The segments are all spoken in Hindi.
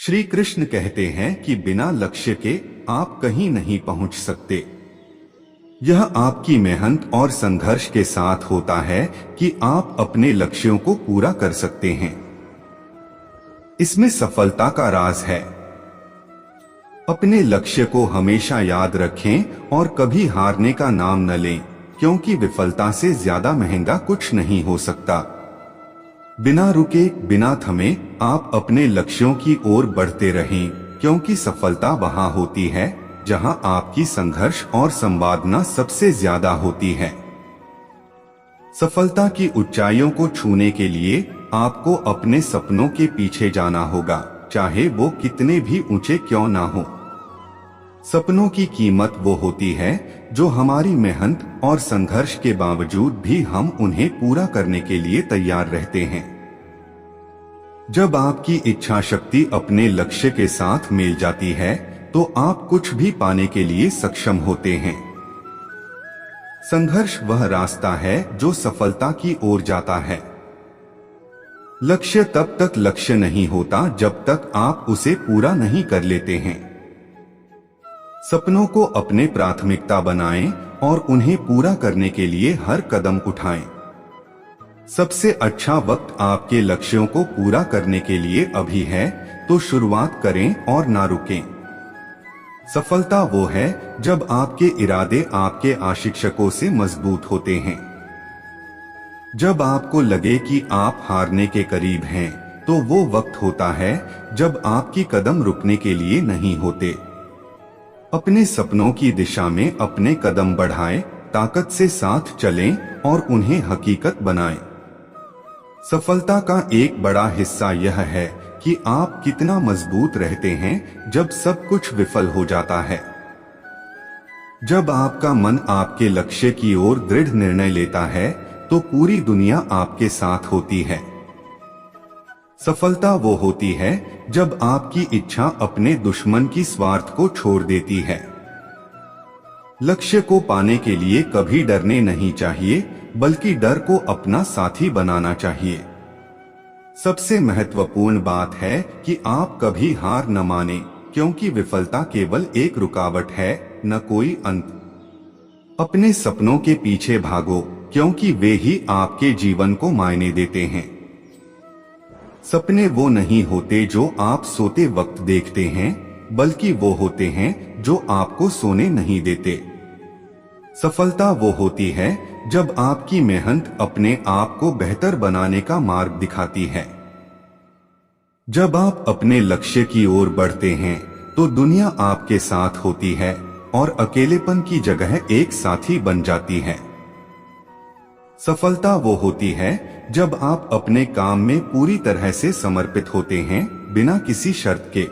श्री कृष्ण कहते हैं कि बिना लक्ष्य के आप कहीं नहीं पहुंच सकते। यह आपकी मेहनत और संघर्ष के साथ होता है कि आप अपने लक्ष्यों को पूरा कर सकते हैं। इसमें सफलता का राज है। अपने लक्ष्य को हमेशा याद रखें और कभी हारने का नाम न लें, क्योंकि विफलता से ज्यादा महंगा कुछ नहीं हो सकता। बिना रुके, बिना थमे आप अपने लक्ष्यों की ओर बढ़ते रहें, क्योंकि सफलता वहां होती है जहां आपकी संघर्ष और संवादना सबसे ज्यादा होती है। सफलता की ऊंचाइयों को छूने के लिए आपको अपने सपनों के पीछे जाना होगा, चाहे वो कितने भी ऊंचे क्यों ना हो। सपनों की कीमत वो होती है जो हमारी मेहनत और संघर्ष के बावजूद भी हम उन्हें पूरा करने के लिए तैयार रहते हैं। जब आपकी इच्छा शक्ति अपने लक्ष्य के साथ मेल जाती है तो आप कुछ भी पाने के लिए सक्षम होते हैं। संघर्ष वह रास्ता है जो सफलता की ओर जाता है। लक्ष्य तब तक लक्ष्य नहीं होता जब तक आप उसे पूरा नहीं कर लेते हैं। सपनों को अपने प्राथमिकता बनाएं और उन्हें पूरा करने के लिए हर कदम उठाएं। सबसे अच्छा वक्त आपके लक्ष्यों को पूरा करने के लिए अभी है, तो शुरुआत करें और ना रुकें। सफलता वो है जब आपके इरादे आपके आशिक्षकों से मजबूत होते हैं। जब आपको लगे कि आप हारने के करीब हैं, तो वो वक्त होता है जब आपकी कदम रुकने के लिए नहीं होते। अपने सपनों की दिशा में अपने कदम बढ़ाएं, ताकत से साथ चलें और उन्हें हकीकत बनाएं। सफलता का एक बड़ा हिस्सा यह है कि आप कितना मजबूत रहते हैं जब सब कुछ विफल हो जाता है। जब आपका मन आपके लक्ष्य की ओर दृढ़ निर्णय लेता है तो पूरी दुनिया आपके साथ होती है। सफलता वो होती है जब आपकी इच्छा अपने दुश्मन की स्वार्थ को छोड़ देती है। लक्ष्य को पाने के लिए कभी डरने नहीं चाहिए, बल्कि डर को अपना साथी बनाना चाहिए। सबसे महत्वपूर्ण बात है कि आप कभी हार न माने, क्योंकि विफलता केवल एक रुकावट है, न कोई अंत। अपने सपनों के पीछे भागो, क्योंकि वे ही आपके जीवन को मायने देते हैं। सपने वो नहीं होते जो आप सोते वक्त देखते हैं, बल्कि वो होते हैं जो आपको सोने नहीं देते। सफलता वो होती है जब आपकी मेहनत अपने आप को बेहतर बनाने का मार्ग दिखाती है। जब आप अपने लक्ष्य की ओर बढ़ते हैं तो दुनिया आपके साथ होती है और अकेलेपन की जगह एक साथी बन जाती है। सफलता वो होती है जब आप अपने काम में पूरी तरह से समर्पित होते हैं, बिना किसी शर्त के।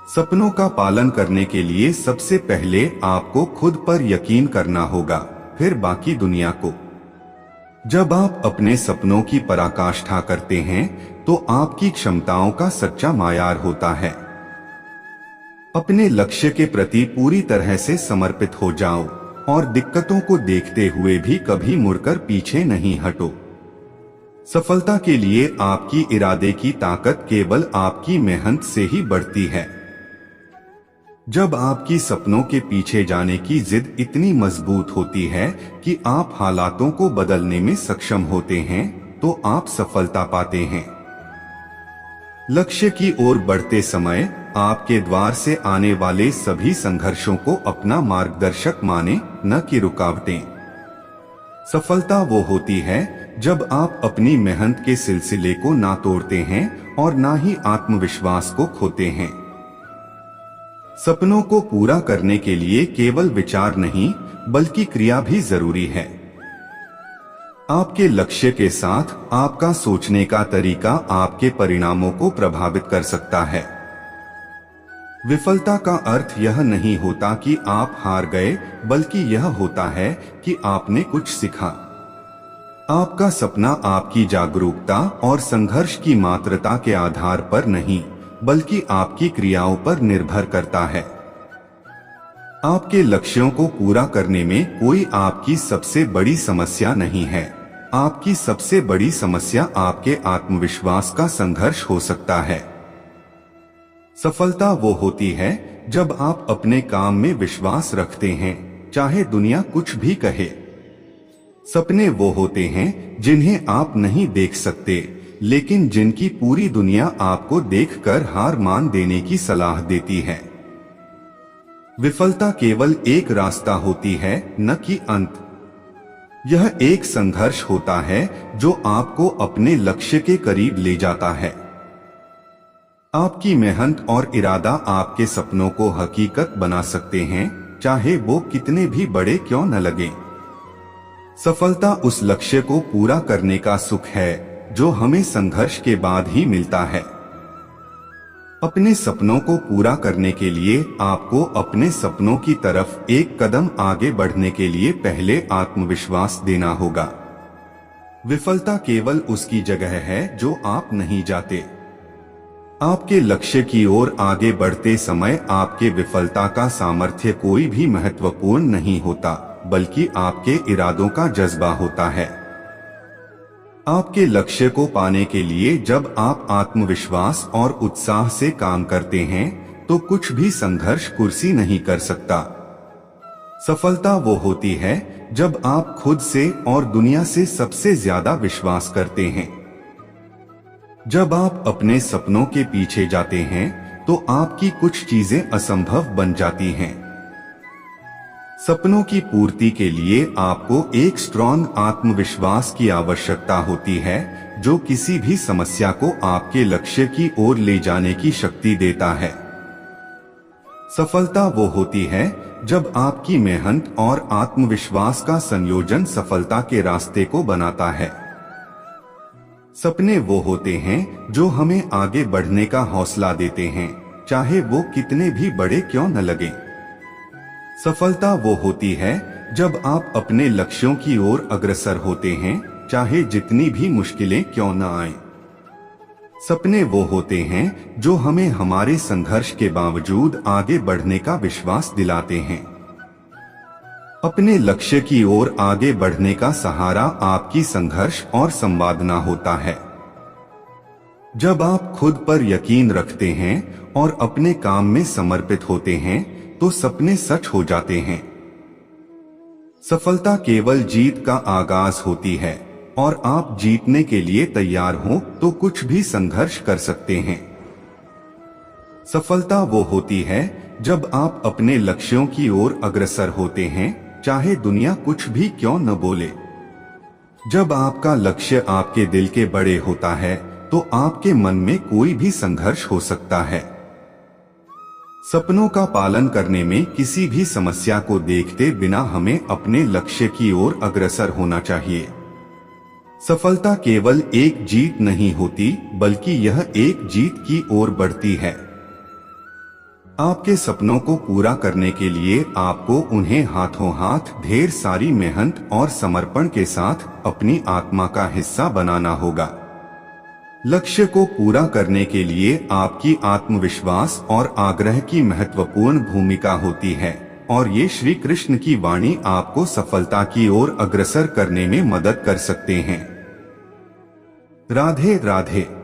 सपनों का पालन करने के लिए सबसे पहले आपको खुद पर यकीन करना होगा, फिर बाकी दुनिया को। जब आप अपने सपनों की पराकाष्ठा करते हैं तो आपकी क्षमताओं का सच्चा मायार होता है। अपने लक्ष्य के प्रति पूरी तरह से समर्पित हो जाओ और दिक्कतों को देखते हुए भी कभी मुड़कर पीछे नहीं हटो। सफलता के लिए आपकी इरादे की ताकत केवल आपकी मेहनत से ही बढ़ती है। जब आपकी सपनों के पीछे जाने की जिद इतनी मजबूत होती है कि आप हालातों को बदलने में सक्षम होते हैं, तो आप सफलता पाते हैं। लक्ष्य की ओर बढ़ते समय आपके द्वार से आने वाले सभी संघर्षों को अपना मार्गदर्शक माने, न कि रुकावटें। सफलता वो होती है जब आप अपनी मेहनत के सिलसिले को ना तोड़ते हैं और ना ही आत्मविश्वास को खोते हैं। सपनों को पूरा करने के लिए केवल विचार नहीं, बल्कि क्रिया भी जरूरी है। आपके लक्ष्य के साथ आपका सोचने का तरीका आपके परिणामों को प्रभावित कर सकता है। विफलता का अर्थ यह नहीं होता कि आप हार गए, बल्कि यह होता है कि आपने कुछ सीखा। आपका सपना आपकी जागरूकता और संघर्ष की मात्रता के आधार पर नहीं, बल्कि आपकी क्रियाओं पर निर्भर करता है। आपके लक्ष्यों को पूरा करने में कोई आपकी सबसे बड़ी समस्या नहीं है। आपकी सबसे बड़ी समस्या आपके आत्मविश्वास का संघर्ष हो सकता है। सफलता वो होती है जब आप अपने काम में विश्वास रखते हैं, चाहे दुनिया कुछ भी कहे। सपने वो होते हैं जिन्हें आप नहीं देख सकते, लेकिन जिनकी पूरी दुनिया आपको देखकर हार मान देने की सलाह देती है। विफलता केवल एक रास्ता होती है, न कि अंत। यह एक संघर्ष होता है जो आपको अपने लक्ष्य के करीब ले जाता है। आपकी मेहनत और इरादा आपके सपनों को हकीकत बना सकते हैं, चाहे वो कितने भी बड़े क्यों न लगे। सफलता उस लक्ष्य को पूरा करने का सुख है जो हमें संघर्ष के बाद ही मिलता है। अपने सपनों को पूरा करने के लिए आपको अपने सपनों की तरफ एक कदम आगे बढ़ने के लिए पहले आत्मविश्वास देना होगा। विफलता केवल उसकी जगह है जो आप नहीं जाते। आपके लक्ष्य की ओर आगे बढ़ते समय आपके विफलता का सामर्थ्य कोई भी महत्वपूर्ण नहीं होता, बल्कि आपके इरादों का जज्बा होता है। आपके लक्ष्य को पाने के लिए जब आप आत्मविश्वास और उत्साह से काम करते हैं, तो कुछ भी संघर्ष कुर्सी नहीं कर सकता। सफलता वो होती है जब आप खुद से और दुनिया से सबसे ज्यादा विश्वास करते हैं। जब आप अपने सपनों के पीछे जाते हैं, तो आपकी कुछ चीजें असंभव बन जाती हैं। सपनों की पूर्ति के लिए आपको एक स्ट्रॉन्ग आत्मविश्वास की आवश्यकता होती है, जो किसी भी समस्या को आपके लक्ष्य की ओर ले जाने की शक्ति देता है। सफलता वो होती है जब आपकी मेहनत और आत्मविश्वास का संयोजन सफलता के रास्ते को बनाता है। सपने वो होते हैं जो हमें आगे बढ़ने का हौसला देते हैं, चाहे वो कितने भी बड़े क्यों न लगे। सफलता वो होती है जब आप अपने लक्ष्यों की ओर अग्रसर होते हैं, चाहे जितनी भी मुश्किलें क्यों न आएं। सपने वो होते हैं जो हमें हमारे संघर्ष के बावजूद आगे बढ़ने का विश्वास दिलाते हैं। अपने लक्ष्य की ओर आगे बढ़ने का सहारा आपकी संघर्ष और संवादना होता है। जब आप खुद पर यकीन रखते हैं और अपने काम में समर्पित होते हैं, तो सपने सच हो जाते हैं। सफलता केवल जीत का आगाज होती है, और आप जीतने के लिए तैयार हो तो कुछ भी संघर्ष कर सकते हैं। सफलता वो होती है जब आप अपने लक्ष्यों की ओर अग्रसर होते हैं, चाहे दुनिया कुछ भी क्यों न बोले। जब आपका लक्ष्य आपके दिल के बड़े होता है, तो आपके मन में कोई भी संघर्ष हो सकता है। सपनों का पालन करने में किसी भी समस्या को देखते बिना हमें अपने लक्ष्य की ओर अग्रसर होना चाहिए। सफलता केवल एक जीत नहीं होती, बल्कि यह एक जीत की ओर बढ़ती है। आपके सपनों को पूरा करने के लिए आपको उन्हें हाथों हाथ ढेर सारी मेहनत और समर्पण के साथ अपनी आत्मा का हिस्सा बनाना होगा। लक्ष्य को पूरा करने के लिए आपकी आत्मविश्वास और आग्रह की महत्वपूर्ण भूमिका होती है, और ये श्री कृष्ण की वाणी आपको सफलता की ओर अग्रसर करने में मदद कर सकते हैं। राधे राधे।